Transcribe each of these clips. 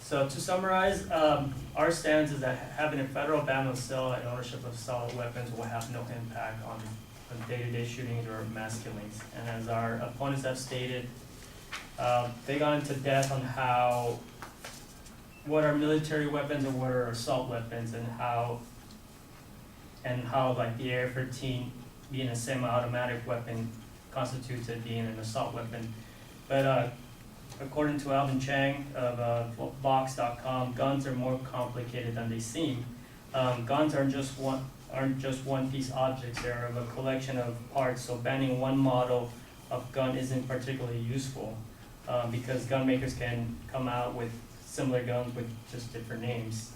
So to summarize, our stance is that having a federal ban on sale and ownership of assault weapons will have no impact on day-to-day shootings or mass killings. And as our opponents have stated, they got into depth on what are military weapons and what are assault weapons, and how like the AR-15 being a semi-automatic weapon constitutes it being an assault weapon. But according to Alvin Chang of Vox.com, guns are more complicated than they seem. Guns aren't just one-piece objects; they're a collection of parts. So banning one model of gun isn't particularly useful because gun makers can come out with similar guns with just different names.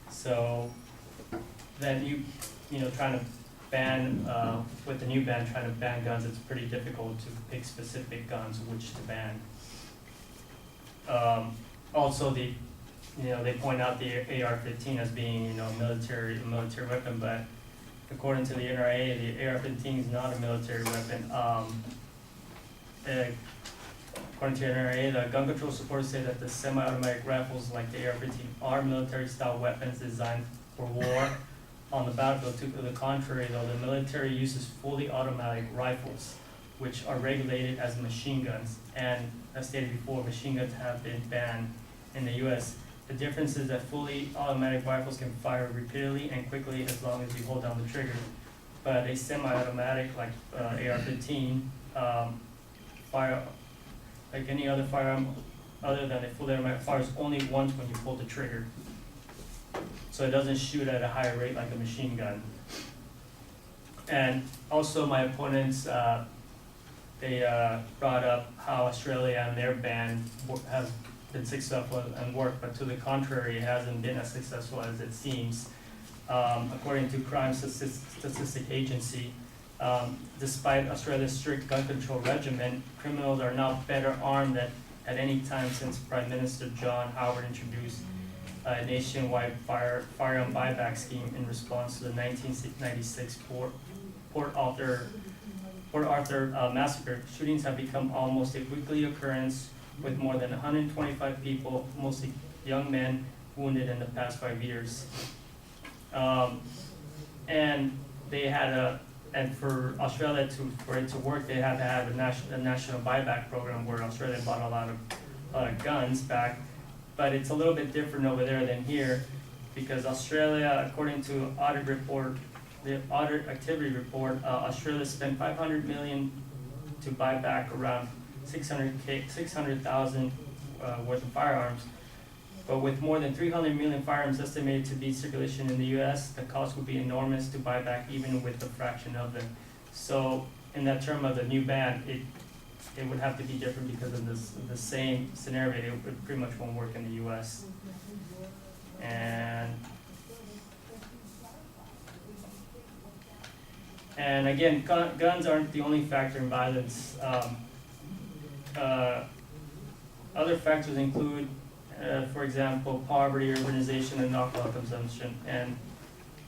So then trying to ban with the new ban, trying to ban guns, it's pretty difficult to pick specific guns which to ban. Also, they point out the AR-15 as being a military weapon, but according to the NRA, the AR-15 is not a military weapon. According to the NRA, the gun control supporters say that the semi-automatic rifles like the AR-15 are military-style weapons designed for war on the battlefield. To the contrary, though, the military uses fully automatic rifles, which are regulated as machine guns. And as stated before, machine guns have been banned in the U.S. The difference is that fully automatic rifles can fire repeatedly and quickly as long as you hold down the trigger. But a semi-automatic like AR-15 fire like any other firearm other than a fully automatic fires only once when you pull the trigger. So it doesn't shoot at a higher rate like a machine gun. And also my opponents, they brought up how Australia and their ban has been successful and worked, but to the contrary, it hasn't been as successful as it seems. According to Crime Statistic Agency, despite Australia's strict gun control regimen, criminals are now better armed than at any time since Prime Minister John Howard introduced a nationwide firearm buyback scheme in response to the 1996 Port Arthur massacre. Shootings have become almost a weekly occurrence, with more than 125 people, mostly young men, wounded in the past 5 years. And they had and for Australia for it to work, they had to have a national buyback program where Australia bought a lot of guns back. But it's a little bit different over there than here, because Australia, according to the audit activity report, Australia spent $500 million to buy back around 600,000 worth of firearms. But with more than 300 million firearms estimated to be in circulation in the U.S., the cost would be enormous to buy back even with a fraction of them. So in that term of the new ban, it would have to be different because of the same scenario. It pretty much won't work in the U.S. And again, guns aren't the only factor in violence. Other factors include, for example, poverty, urbanization, and alcohol consumption, and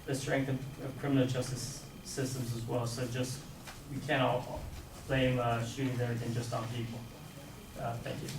the strength of criminal justice systems as well. So we can't all blame shootings and everything just on people. Thank you.